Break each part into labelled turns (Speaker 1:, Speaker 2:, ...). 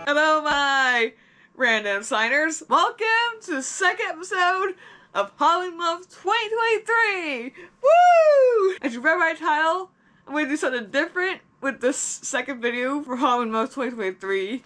Speaker 1: Hello, my random signers. Welcome to the second episode of Halloween Month 2023. Woo! As you read my title, I'm going to do something different with this second video for Halloween Month 2023.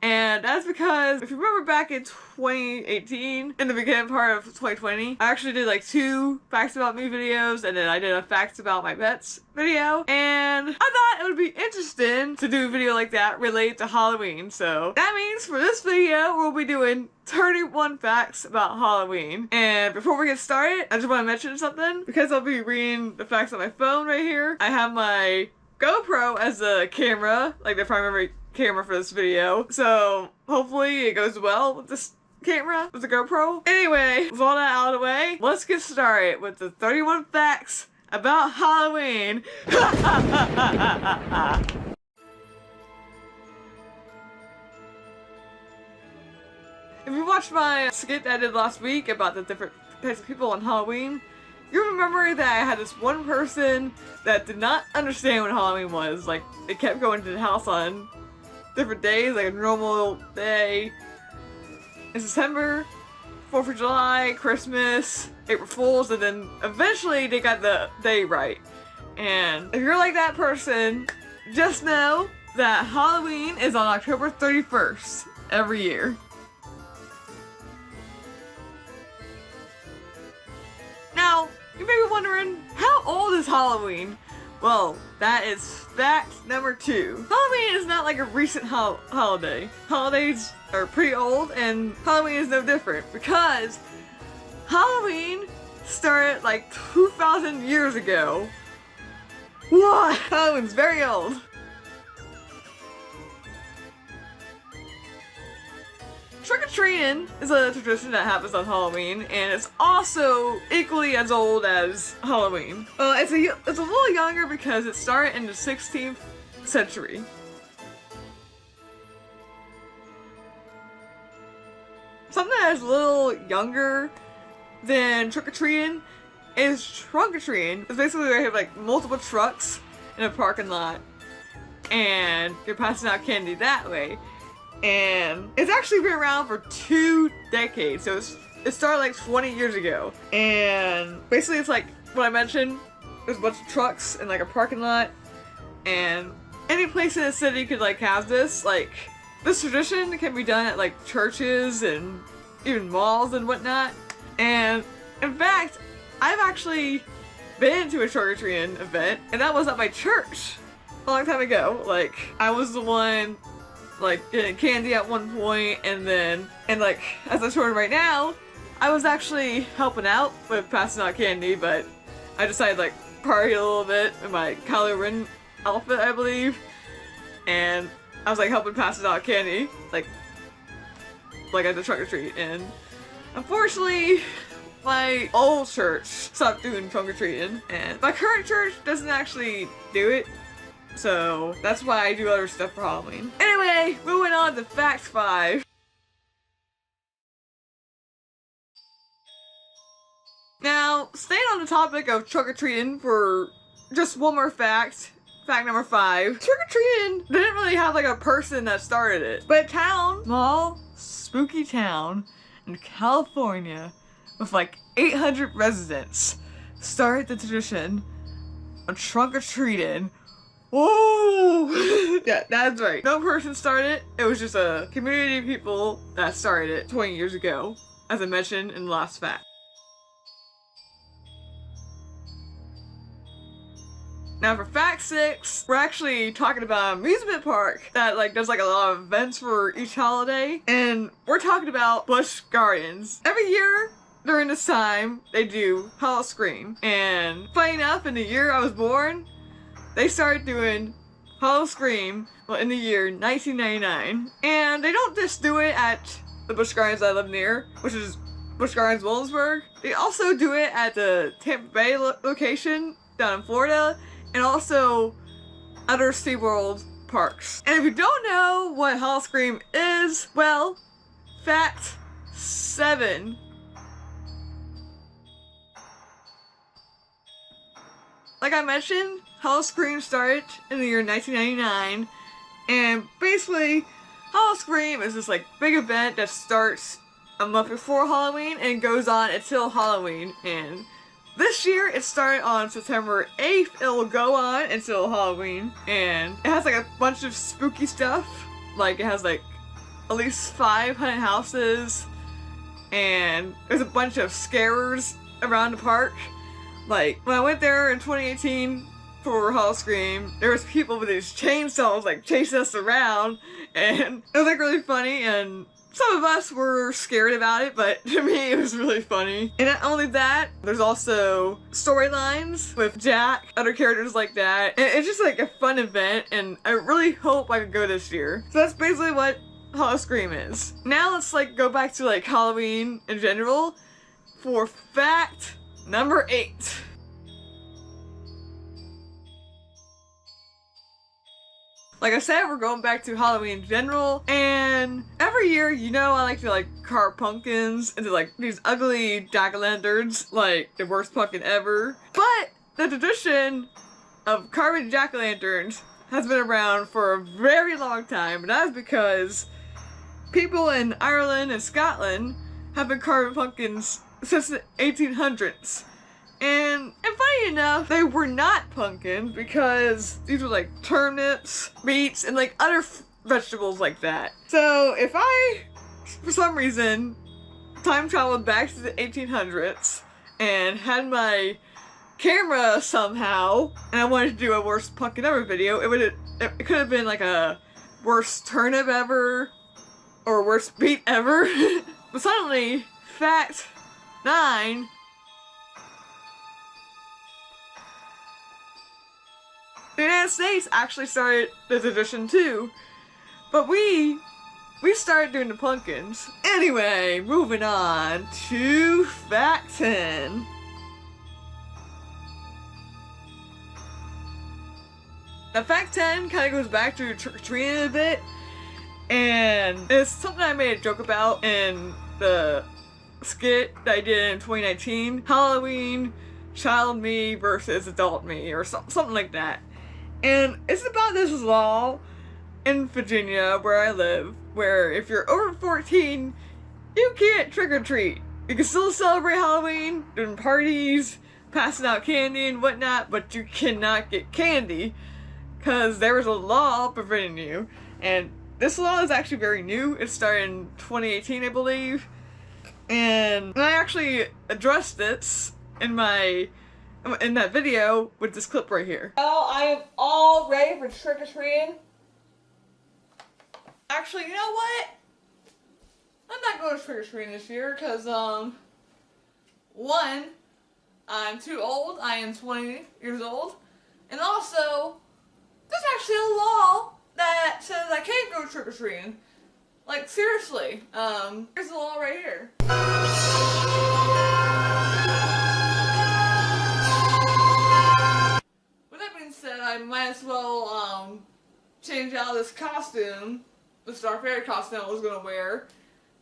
Speaker 1: And that's because, if you remember back in 2018, in the beginning part of 2020, I actually did like 2 facts about me videos, and then I did a facts about my pets video. And I thought it would be interesting to do a video like that related to Halloween. So that means for this video, we'll be doing 31 facts about Halloween. And before we get started, I just want to mention something. Because I'll be reading the facts on my phone right here, I have my GoPro as a camera, like the primary camera for this video, so hopefully it goes well with this camera, with the GoPro. Anyway, with all that out of the way, let's get started with the 31 facts about Halloween. If you watched my skit that I did last week about the different types of people on Halloween, you remember that I had this one person that did not understand what Halloween was. Like, they kept going to the house on different days, like a normal day in December, 4th of July, Christmas, April Fools, and then eventually they got the day right. And if you're like that person, just know that Halloween is on October 31st every year. Now, you may be wondering, how old is Halloween? Well, that is fact number 2. Halloween is not like a recent holiday. Holidays are pretty old, and Halloween is no different, because Halloween started like 2,000 years ago. What? Halloween's very old. Trick-or-treating is a tradition that happens on Halloween, and it's also equally as old as Halloween. It's a little younger because it started in the 16th century. Something that is a little younger than trick-or-treating is trunk-or-treating. It's basically where you have like multiple trucks in a parking lot, and you're passing out candy that way. And it's actually been around for 2 decades, so it started like 20 years ago. And basically it's like what I mentioned, there's a bunch of trucks in like a parking lot, and any place in the city could like have this. Like, this tradition can be done at like churches and even malls and whatnot. And in fact, I've actually been to a trick-or-treating event, and that was at my church a long time ago. Like, I was the one like getting candy at one point, and like as I'm showing right now, I was actually helping out with passing out candy, but I decided like party a little bit in my Kylo Ren outfit, I believe, and I was like helping pass out candy like at the trunk-or-treat. And unfortunately my old church stopped doing trunk-or-treating, and my current church doesn't actually do it. So that's why I do other stuff for Halloween. Anyway, moving on to fact 5. Now, staying on the topic of trick-or-treating for just one more fact, fact number 5. Trick-or-treating didn't really have like a person that started it, but a town, small, spooky town in California with like 800 residents, started the tradition of trunk-or-treating. Oh! Yeah, that's right. No person started it. It was just a community of people that started it 20 years ago, as I mentioned in the last fact. Now for fact 6, we're actually talking about an amusement park that like does like a lot of events for each holiday, and we're talking about Busch Gardens. Every year during this time, they do Halloween, and funny enough, in the year I was born, they started doing Halloween, well, in the year 1999. And they don't just do it at the Busch Gardens I live near, which is Busch Gardens Williamsburg. They also do it at the Tampa Bay location down in Florida, and also other SeaWorld parks. And if you don't know what Halloween is, well, fact 7. Like I mentioned, Halloween started in the year 1999, and basically, Howl-O-Scream is this like big event that starts a month before Halloween and goes on until Halloween. And this year it started on September 8th. It will go on until Halloween. And it has like a bunch of spooky stuff. Like it has like at least 5 haunted houses. And there's a bunch of scarers around the park. Like when I went there in 2018 for Howl-O-Scream, there was people with these chainsaws like chasing us around. And it was like really funny, and some of us were scared about it, but to me it was really funny. And not only that, there's also storylines with Jack, other characters like that. And it's just like a fun event, and I really hope I can go this year. So that's basically what Howl-O-Scream is. Now let's like go back to like Halloween in general for fact number 8. Like I said, we're going back to Halloween in general, and every year, you know, I like to like carve pumpkins into like these ugly jack-o'-lanterns, like the worst pumpkin ever. But the tradition of carving jack-o'-lanterns has been around for a very long time, and that is because people in Ireland and Scotland have been carving pumpkins since the 1800s. And funny enough, they were not pumpkins because these were like turnips, beets, and like other vegetables like that. So if I, for some reason, time traveled back to the 1800s and had my camera somehow, and I wanted to do a worst pumpkin ever video, it could have been like a worst turnip ever or worst beet ever. But suddenly, fact 9. The United States actually started the tradition too, but we started doing the pumpkins. Anyway, moving on to fact 10. Now fact 10 kind of goes back to trick-or-treating a bit, and it's something I made a joke about in the skit that I did in 2019, Halloween, child me versus adult me, or something like that. And it's about this law in Virginia, where I live, where if you're over 14, you can't trick-or-treat. You can still celebrate Halloween, doing parties, passing out candy and whatnot, but you cannot get candy, because there is a law preventing you. And this law is actually very new. It started in 2018, I believe. And I actually addressed this in that video with this clip right here. Well, I am all ready for trick-or-treating. Actually, you know what? I'm not going to trick-or-treating this year because, one, I'm too old. I am 20 years old. And also, there's actually a law that says I can't go trick-or-treating. Like, seriously. Here's the law right here. Said I might as well change out this costume, this Darth Vader costume I was gonna wear,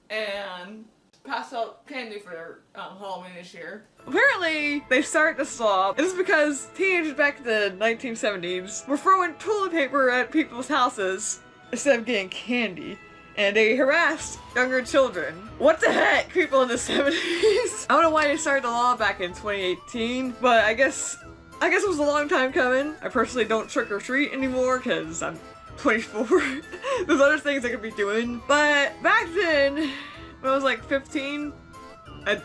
Speaker 1: and pass out candy for Halloween this year. Apparently, they started this law. This is because teenagers back in the 1970s were throwing toilet paper at people's houses instead of getting candy. And they harassed younger children. What the heck, people in the 70s? I don't know why they started the law back in 2018, but I guess it was a long time coming. I personally don't trick-or-treat anymore because I'm 24. There's other things I could be doing. But back then, when I was like 15, I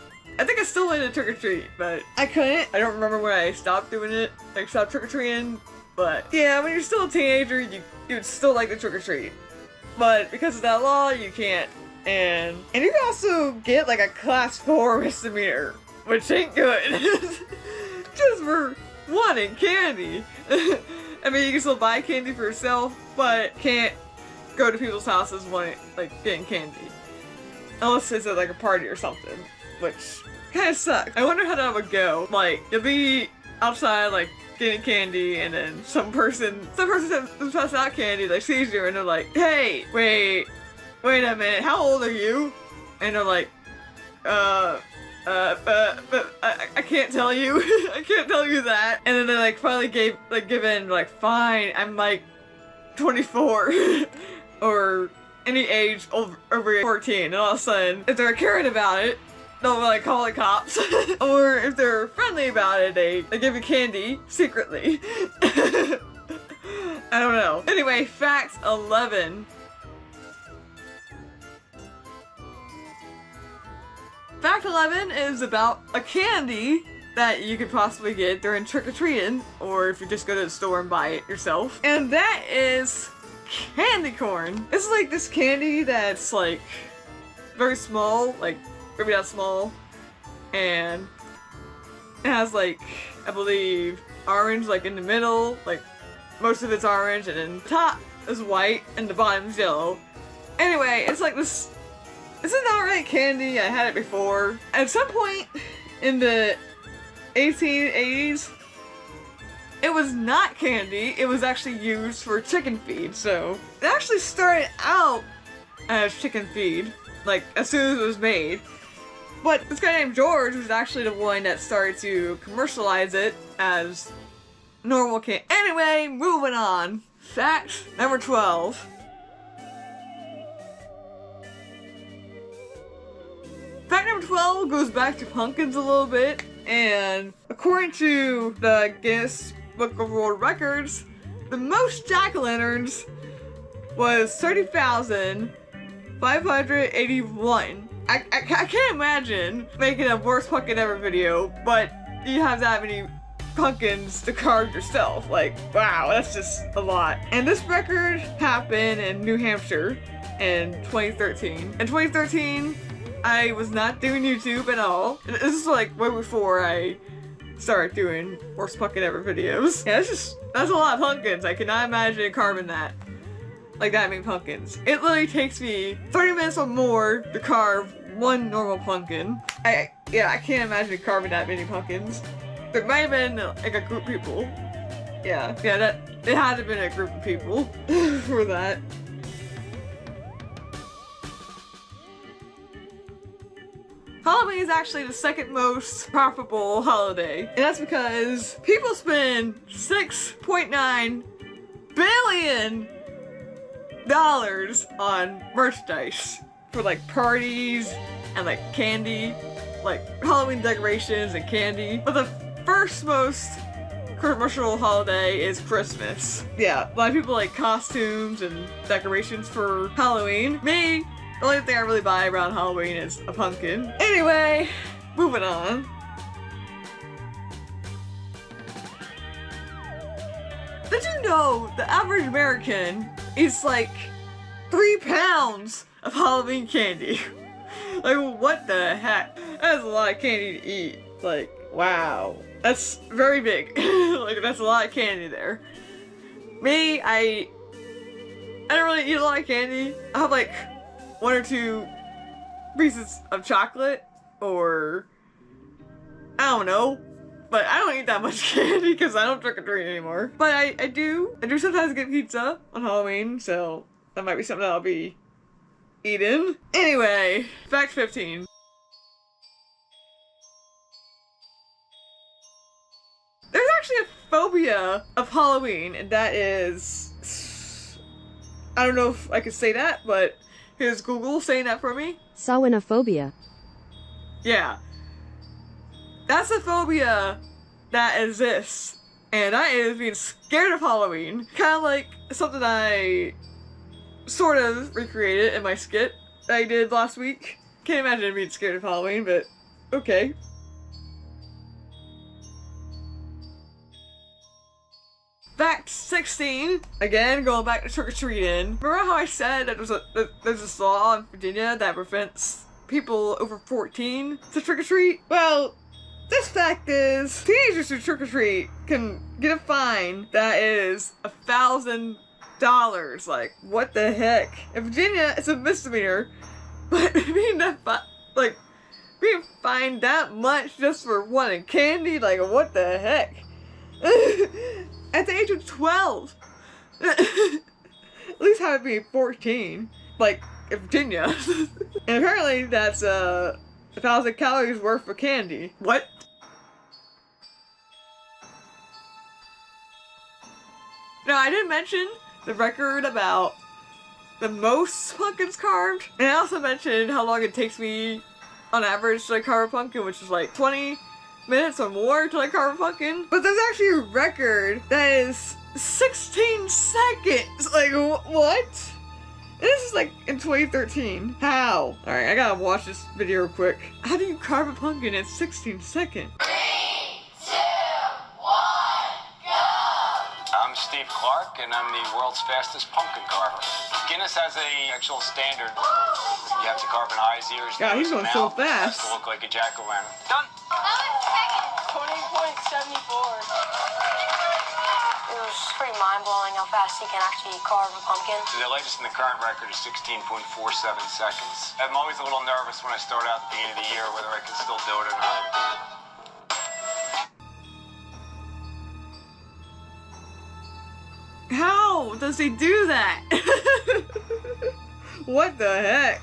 Speaker 1: think I still went to trick-or-treat, but I couldn't. I don't remember when I stopped doing it, like stopped trick-or-treating. But yeah, when you're still a teenager, you'd still like to trick-or-treat. But because of that law, you can't. And you can also get like a class 4 misdemeanor, which ain't good. Just for wanting candy. I mean, you can still buy candy for yourself, but can't go to people's houses wanting, like, getting candy. Unless it's at, like, a party or something, which kind of sucks. I wonder how that would go. Like, you'll be outside, like, getting candy, and then some person that's passing out candy, like, sees you, and they're like, hey, wait a minute, how old are you? And they're like, I can't tell you. I can't tell you that. And then they like finally give in, like, fine, I'm like 24. any age over 14, and all of a sudden, if they're caring about it, they'll like call the cops. Or if they're friendly about it, they give you candy secretly. I don't know. Anyway, fact 11. Fact 11 is about a candy that you could possibly get during trick-or-treating, or if you just go to the store and buy it yourself. And that is candy corn. It's like this candy that's like very small, like maybe not small, and it has like, I believe, orange like in the middle, like most of it's orange, and then the top is white and the bottom's yellow. Anyway, it's like this, it's an alright candy. I had it before. At some point in the 1880s, it was not candy, it was actually used for chicken feed. So it actually started out as chicken feed, like as soon as it was made. But this guy named George was actually the one that started to commercialize it as normal candy. Anyway, moving on. Fact number 12. Fact number 12 goes back to pumpkins a little bit, and according to the Guinness Book of World Records, the most jack-o'-lanterns was 30,581. I can't imagine making a worst pumpkin ever video, but you have that many pumpkins to carve yourself. Like, wow, that's just a lot. And this record happened in New Hampshire in 2013. In 2013, I was not doing YouTube at all. This is like way before I started doing worst pumpkin ever videos. Yeah, that's a lot of pumpkins. I cannot imagine carving that. Like that many pumpkins. It literally takes me 30 minutes or more to carve one normal pumpkin. I can't imagine carving that many pumpkins. There might have been like a group of people. Yeah, it had to have been a group of people for that. Halloween is actually the second most profitable holiday, and that's because people spend $6.9 billion on merchandise for like parties and like candy, like Halloween decorations and candy. But the first most commercial holiday is Christmas. Yeah, a lot of people like costumes and decorations for Halloween. Me, the only thing I really buy around Halloween is a pumpkin. Anyway, moving on. Did you know the average American eats like 3 pounds of Halloween candy? Like, what the heck? That is a lot of candy to eat. Like, wow. That's very big. Like, that's a lot of candy there. Me, I don't really eat a lot of candy. I have like 1 or 2 pieces of chocolate, or I don't know, but I don't eat that much candy because I don't trick or treat anymore. But I do sometimes get pizza on Halloween, so that might be something that I'll be eating. Anyway, fact 15. There's actually a phobia of Halloween, and that is, I don't know if I could say that, but here's Google saying that for me.
Speaker 2: Sawinophobia.
Speaker 1: Yeah. That's a phobia that exists, and that is being scared of Halloween. Kind of like something I sort of recreated in my skit that I did last week. Can't imagine being scared of Halloween, but okay. Fact 16, again, going back to trick-or-treating. Remember how I said that there's this law in Virginia that prevents people over 14 to trick-or-treat? Well, this fact is, teenagers who trick-or-treat can get a fine that is $1,000. Like, what the heck? In Virginia, it's a misdemeanor, but being fined that much just for wanting candy, like, what the heck? At the age of 12. At least have it be 14. Like, in Virginia. And apparently that's 1,000 calories worth of candy. What? Now, I didn't mention the record about the most pumpkins carved. And I also mentioned how long it takes me on average to like carve a pumpkin, which is like 20 minutes or more to like carve a pumpkin. But there's actually a record that is 16 seconds. Like, what? This is like in 2013. How? Alright, I gotta watch this video real quick. How do you carve a pumpkin in 16 seconds?
Speaker 2: 3, 2, 1, go! I'm Steve Clark, and I'm the world's fastest pumpkin carver. Guinness has a actual standard. You have to carve an eyes, ears,
Speaker 1: God, he's
Speaker 2: nose,
Speaker 1: going
Speaker 2: and
Speaker 1: so
Speaker 2: mouth.
Speaker 1: fast.
Speaker 2: It has to look like a jack-o'-lantern. Done!
Speaker 3: 20.74. It was pretty mind-blowing how fast you can actually carve a pumpkin.
Speaker 2: So the latest in the current record is 16.47 seconds. I'm always a little nervous when I start out at the beginning of the year whether I can still do it or not.
Speaker 1: How does he do that? What the heck?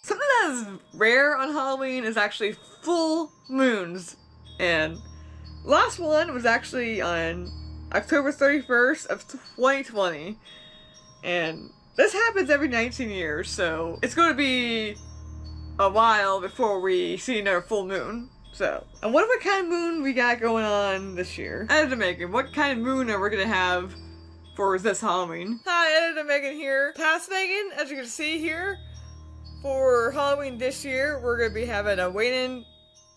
Speaker 1: Something that is rare on Halloween is actually full moons. And last one was actually on October 31st of 2020. And this happens every 19 years, so it's going to be a while before we see another full moon. So, I wonder what kind of moon we got going on this year. Editor Megan, what kind of moon are we gonna have for this Halloween? Hi, Editor Megan here. Past Megan, as you can see here, for Halloween this year, we're gonna be having a waning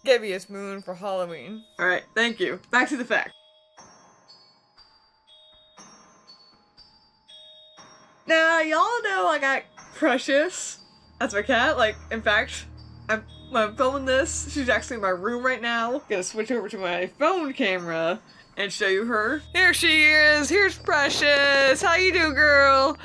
Speaker 1: gibbous moon for Halloween. Alright, thank you. Back to the fact. Now, y'all know I got Precious as my cat. Like, in fact, I'm filming this. She's actually in my room right now. Gonna switch over to my phone camera and show you her. Here she is. Here's Precious. How you doing, girl?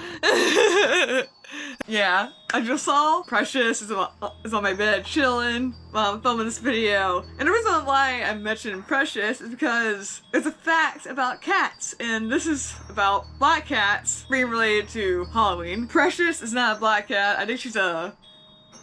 Speaker 1: Yeah, I just saw Precious is on my bed chilling while I'm filming this video. And the reason why I mentioned Precious is because it's a fact about cats, and this is about black cats being related to Halloween. Precious is not a black cat. I think she's a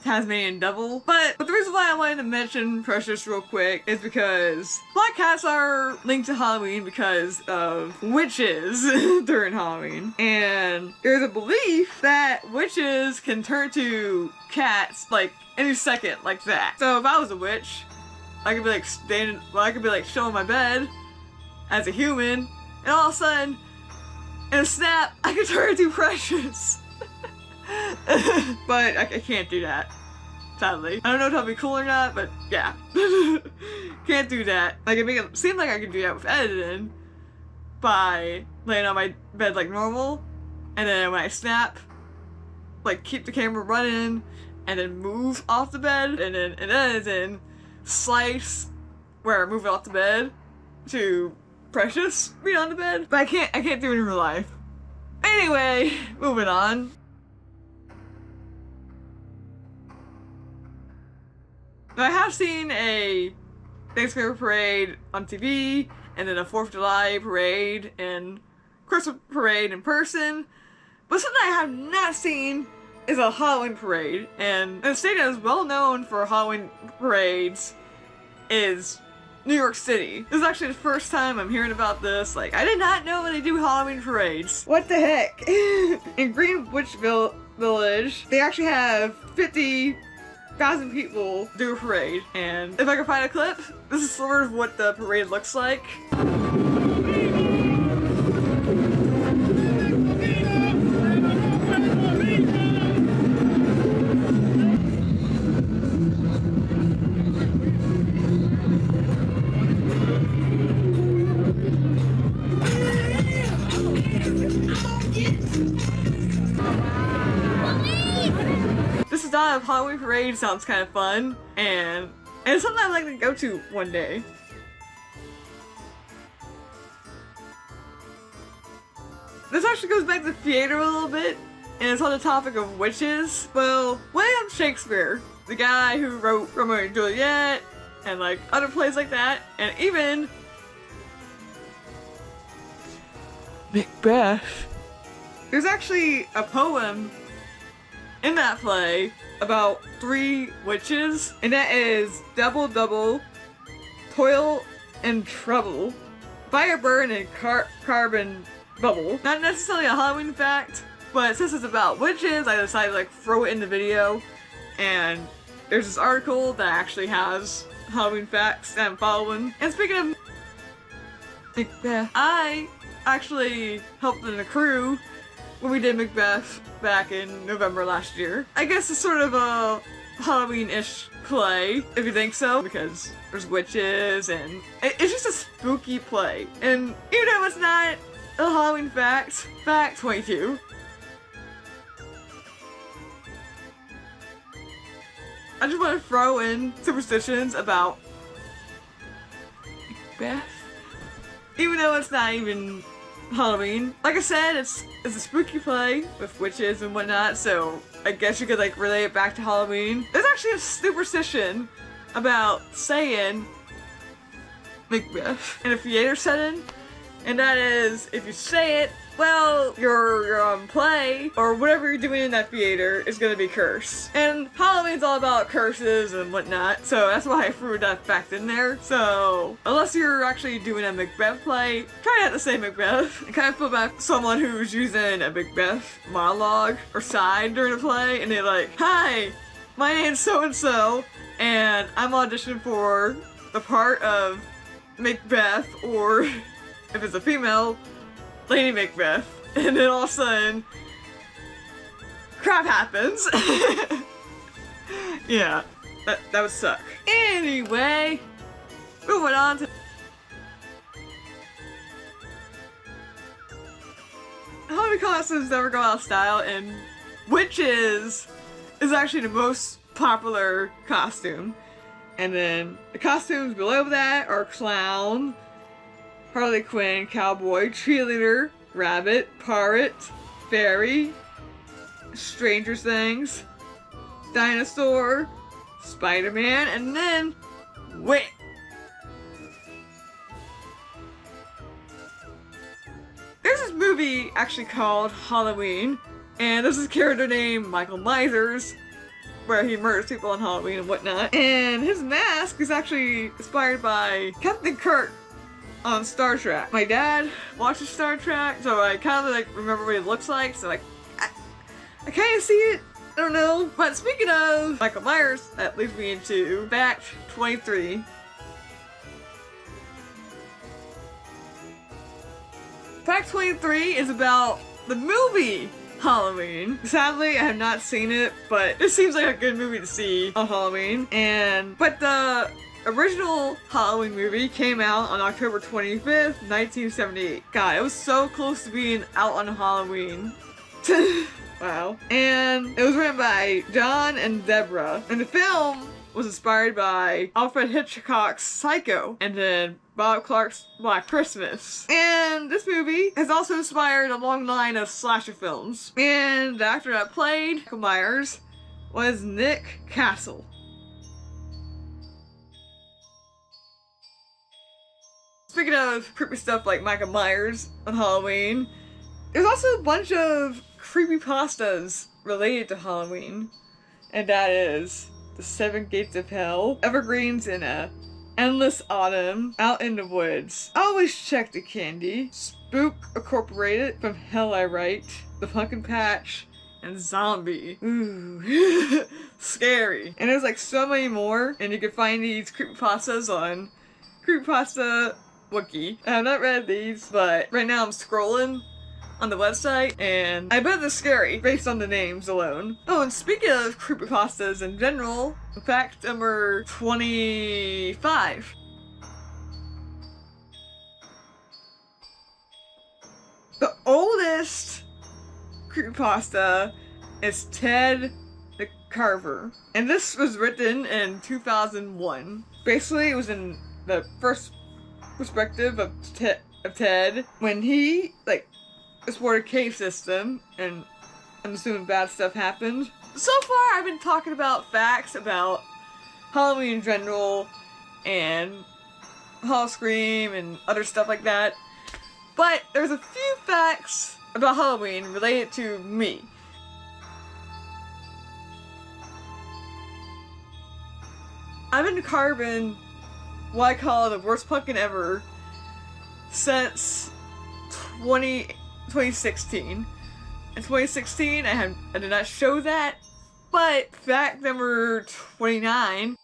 Speaker 1: Tasmanian devil. But the reason why I wanted to mention Precious real quick is because black cats are linked to Halloween because of witches during Halloween. And there's a belief that witches can turn to cats like any second like that. So if I was a witch, I could be like I could be like chilling my bed as a human, and all of a sudden, in a snap, I could turn into Precious. But I can't do that, sadly. I don't know if that'll be cool or not, but yeah. Can't do that. Like, it make it seem like I can do that with editing by laying on my bed like normal, and then when I snap, like keep the camera running, and then move off the bed, and then slice where I move it off the bed to Precious being on the bed. But I can't do it in real life. Anyway, moving on. Now, I have seen a Thanksgiving parade on TV, and then a 4th of July parade and Christmas parade in person, but something I have not seen is a Halloween parade. And a state that is well known for Halloween parades is New York City. This is actually the first time I'm hearing about this. Like, I did not know they do Halloween parades. What the heck? In Greenwich Village, they actually have 50,000 people do a parade. And if I can find a clip, this is sort of what the parade looks like. This is not a Halloween parade, sounds kind of fun, and it's something I'd like to go to one day. This actually goes back to theater a little bit, and it's on the topic of witches. Well, William Shakespeare, the guy who wrote Romeo and Juliet, and like other plays like that, and even Macbeth. There's actually a poem in that play about 3 witches, and that is double, double, toil and trouble. fire burn and carbon bubble. Not necessarily a Halloween fact, but since it's about witches, I decided to like throw it in the video. And there's this article that actually has Halloween facts that I'm following. And speaking of Macbeth, I actually helped in the crew when we did Macbeth back in November last year. I guess it's sort of a Halloween-ish play, if you think so, because there's witches and it's just a spooky play. And even though it's not a Halloween fact 22. I just want to throw in superstitions about Macbeth. Even though it's not even Halloween. Like I said, it's a spooky play with witches and whatnot, so I guess you could like relate it back to Halloween. There's actually a superstition about saying Macbeth in a theater setting, and that is, if you say it, well, your play or whatever you're doing in that theater is gonna be cursed. And Halloween's all about curses and whatnot, so that's why I threw that fact in there. So unless you're actually doing a Macbeth play, try not to say Macbeth. I kind of feel about someone who's using a Macbeth monologue or side during a play, and they're like, "Hi, my name's so-and-so, and I'm auditioning for the part of Macbeth," or if it's a female, Lady Macbeth, and then all of a sudden, crap happens. Yeah, that would suck. Anyway, moving on to Halloween costumes never go out of style, and witches is actually the most popular costume. And then the costumes below that are clown, Harley Quinn, cowboy, cheerleader, rabbit, pirate, fairy, Stranger Things, dinosaur, Spider-Man, and then witch. There's this movie actually called Halloween, and there's this character named Michael Myers, where he murders people on Halloween and whatnot. And his mask is actually inspired by Captain Kirk on Star Trek. My dad watches Star Trek, so I kind of like remember what he looks like, so like I kind of see it. I don't know. But speaking of Michael Myers, that leads me into fact 23. Fact 23 is about the movie Halloween. Sadly, I have not seen it, but it seems like a good movie to see on Halloween. But the original Halloween movie came out on October 25th, 1978. God, it was so close to being out on Halloween. Wow. And it was written by John and Deborah. And the film was inspired by Alfred Hitchcock's Psycho, and then Bob Clark's Black Christmas. And this movie has also inspired a long line of slasher films. And the actor that played Michael Myers was Nick Castle. Speaking of creepy stuff like Michael Myers on Halloween, there's also a bunch of creepypastas related to Halloween. And that is The Seven Gates of Hell, Evergreens in a Endless Autumn, Out in the Woods, Always Check the Candy, Spook Incorporated, From Hell I Write, The Pumpkin Patch, and Zombie. Ooh, scary. And there's like so many more, and you can find these creepypastas on Creepypasta Wiki. I have not read these, but right now I'm scrolling on the website, and I bet they're scary based on the names alone. Oh, and speaking of creepypastas in general, fact number 25. The oldest creepypasta is Ted the Carver, and this was written in 2001. Basically, it was in the first perspective of Ted when he explored a cave system, and I'm assuming bad stuff happened. So far, I've been talking about facts about Halloween in general, and Hallscream, and other stuff like that. But there's a few facts about Halloween related to me. I've been carving what I call the worst pumpkin ever since 2016. In 2016, I did not show that, but fact number 29.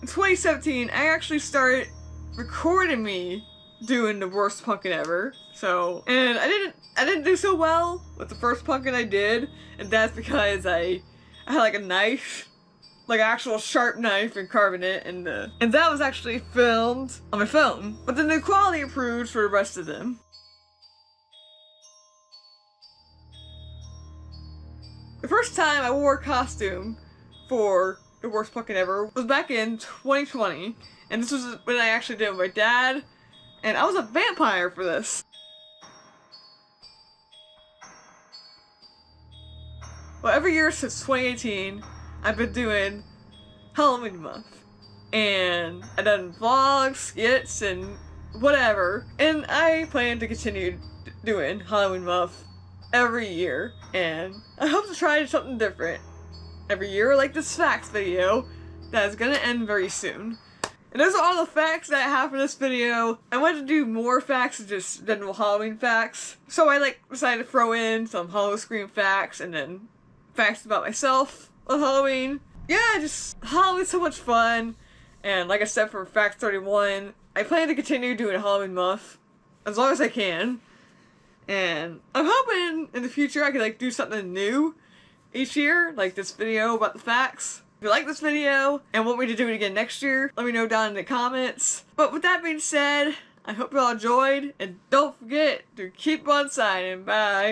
Speaker 1: In 2017, I actually started recording me doing the worst pumpkin ever. So, and I didn't do so well with the first pumpkin I did, and that's because I had like a knife, like an actual sharp knife, and carving it, and that was actually filmed on my phone. But then the quality improved for the rest of them. The first time I wore a costume for the worst pumpkin ever was back in 2020, and this was when I actually did it with my dad, and I was a vampire for this. Well, every year since 2018, I've been doing Halloween month, and I've done vlogs, skits, and whatever, and I plan to continue doing Halloween month every year, and I hope to try something different every year, like this facts video that is gonna end very soon. And those are all the facts that I have for this video. I wanted to do more facts than just general Halloween facts, so I decided to throw in some Halloween facts and then facts about myself on Halloween. Yeah, just Halloween's so much fun, and like I said for fact 31, I plan to continue doing Halloween month as long as I can, and I'm hoping in the future I could do something new each year, like this video about the facts. If you like this video and want me to do it again next year, let me know down in the comments. But with that being said, I hope you all enjoyed, and don't forget to keep on signing. Bye!